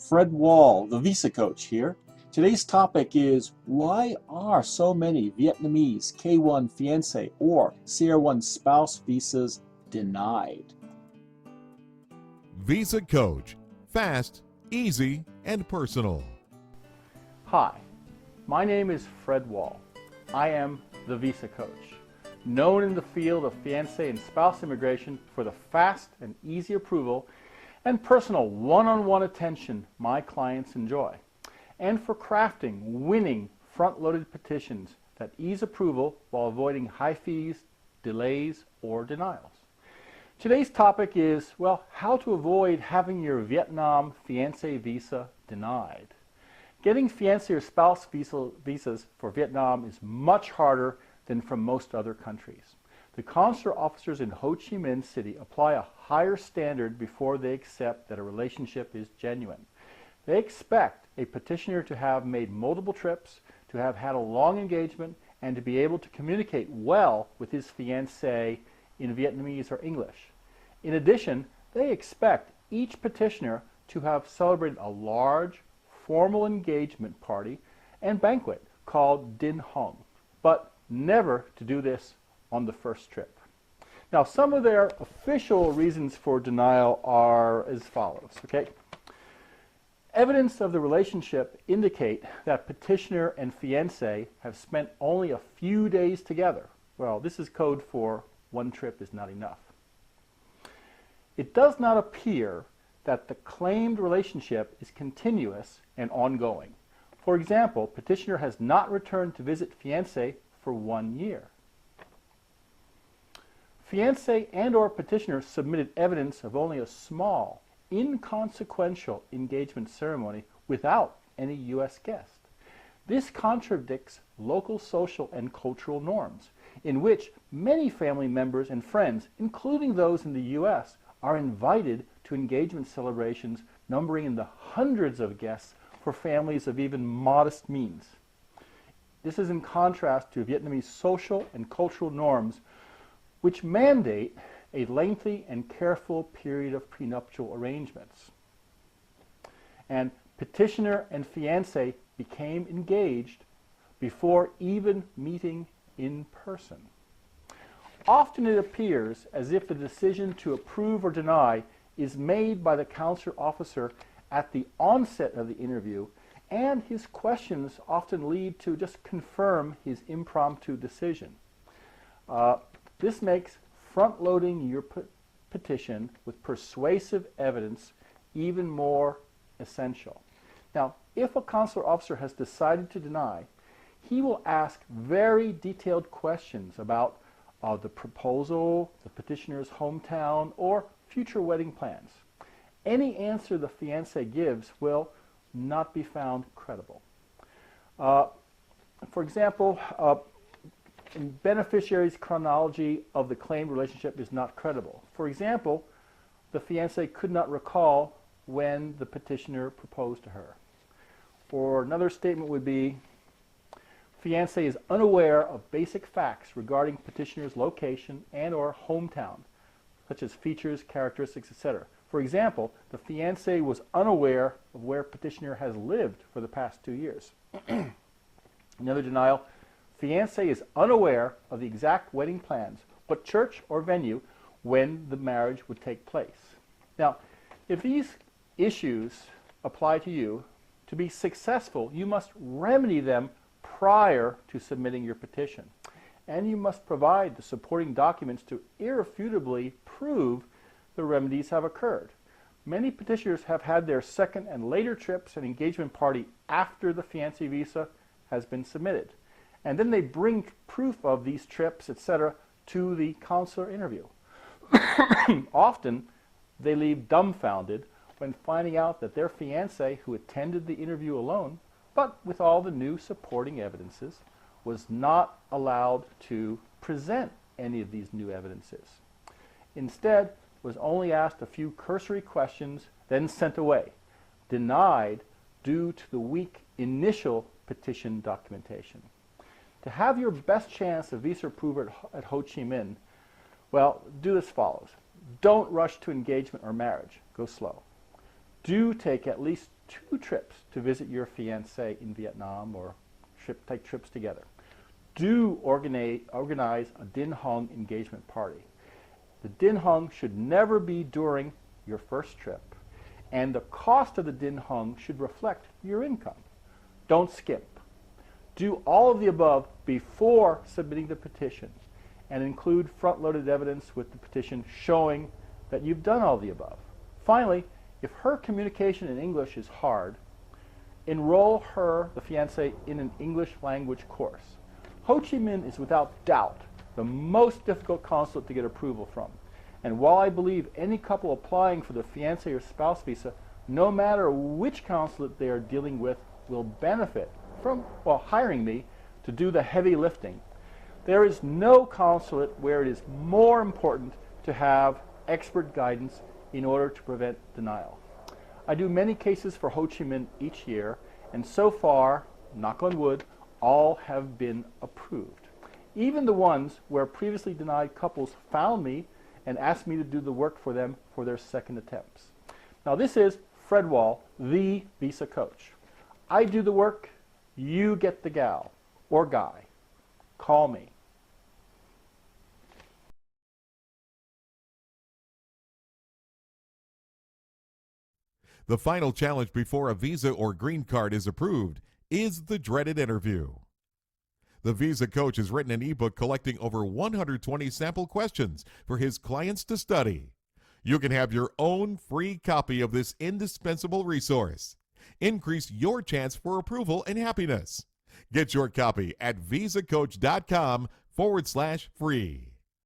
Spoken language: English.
Fred Wahl, the VisaCoach here. Today's topic is why are so many Vietnamese K-1 fiance or CR-1 spouse visas denied? VisaCoach. Fast, easy, and personal. Hi, my name is Fred Wahl. I am the VisaCoach, known in the field of fiancé and spouse immigration for the fast and easy approval and personal one-on-one attention my clients enjoy, and for crafting winning front-loaded petitions that ease approval while avoiding high fees, delays, or denials. Today's topic is, well, how to avoid having your Vietnam fiancé visa denied. Getting fiancé or spouse visas for Vietnam is much harder than from most other countries. The consular officers in Ho Chi Minh City apply a higher standard before they accept that a relationship is genuine. They expect a petitioner to have made multiple trips, to have had a long engagement, and to be able to communicate well with his fiancée in Vietnamese or English. In addition, they expect each petitioner to have celebrated a large, formal engagement party and banquet called Dinh Hon, but never to do this on the first trip. Now, some of their official reasons for denial are as follows, okay? Evidence of the relationship indicate that petitioner and fiancé have spent only a few days together. Well, this is code for one trip is not enough. It does not appear that the claimed relationship is continuous and ongoing. For example, petitioner has not returned to visit fiancé for 1 year. Fiancé and or petitioner submitted evidence of only a small, inconsequential engagement ceremony without any U.S. guest. This contradicts local social and cultural norms, in which many family members and friends, including those in the U.S., are invited to engagement celebrations numbering in the hundreds of guests for families of even modest means. This is in contrast to Vietnamese social and cultural norms, which mandate a lengthy and careful period of prenuptial arrangements. And petitioner and fiancé became engaged before even meeting in person. Often it appears as if the decision to approve or deny is made by the consular officer at the onset of the interview, and his questions often lead to just confirm his impromptu decision. This makes front-loading your petition with persuasive evidence even more essential. Now, if a consular officer has decided to deny, he will ask very detailed questions about the proposal, the petitioner's hometown, or future wedding plans. Any answer the fiancé gives will not be found credible. For example, beneficiary's chronology of the claimed relationship is not credible. For example, the fiancé could not recall when the petitioner proposed to her. Or another statement would be, fiancé is unaware of basic facts regarding petitioner's location and or hometown, such as features, characteristics, etc. For example, the fiancé was unaware of where petitioner has lived for the past 2 years. Another denial, fiancé is unaware of the exact wedding plans, what church or venue, when the marriage would take place. Now, if these issues apply to you, to be successful, you must remedy them prior to submitting your petition. And you must provide the supporting documents to irrefutably prove the remedies have occurred. Many petitioners have had their second and later trips and engagement party after the fiancé visa has been submitted. And then they bring proof of these trips, etc., to the consular interview. Often, they leave dumbfounded when finding out that their fiancé, who attended the interview alone, but with all the new supporting evidences, was not allowed to present any of these new evidences. Instead, was only asked a few cursory questions, then sent away, denied due to the weak initial petition documentation. To have your best chance of visa approval at Ho Chi Minh, well, do as follows. Don't rush to engagement or marriage. Go slow. Do take at least 2 trips to visit your fiancé in Vietnam or take trips together. Do organize a Dinh Hon engagement party. The Dinh Hon should never be during your first trip, and the cost of the Dinh Hon should reflect your income. Don't skimp. Do all of the above before submitting the petition, and include front-loaded evidence with the petition showing that you've done all the above. Finally, if her communication in English is hard, enroll her, the fiancé, in an English language course. Ho Chi Minh is without doubt the most difficult consulate to get approval from. And while I believe any couple applying for the fiancé or spouse visa, no matter which consulate they are dealing with, will benefit from, well, hiring me to do the heavy lifting, there is no consulate where it is more important to have expert guidance in order to prevent denial. I do many cases for Ho Chi Minh each year, and so far, knock on wood, all have been approved. Even the ones where previously denied couples found me and asked me to do the work for them for their second attempts. Now this is Fred Wahl, the Visa Coach. I do the work, you get the gal or guy. Call me. The final challenge before a visa or green card is approved is the dreaded interview. The Visa Coach has written an ebook collecting over 120 sample questions for his clients to study. You can have your own free copy of this indispensable resource. Increase your chance for approval and happiness. Get your copy at VisaCoach.com/free.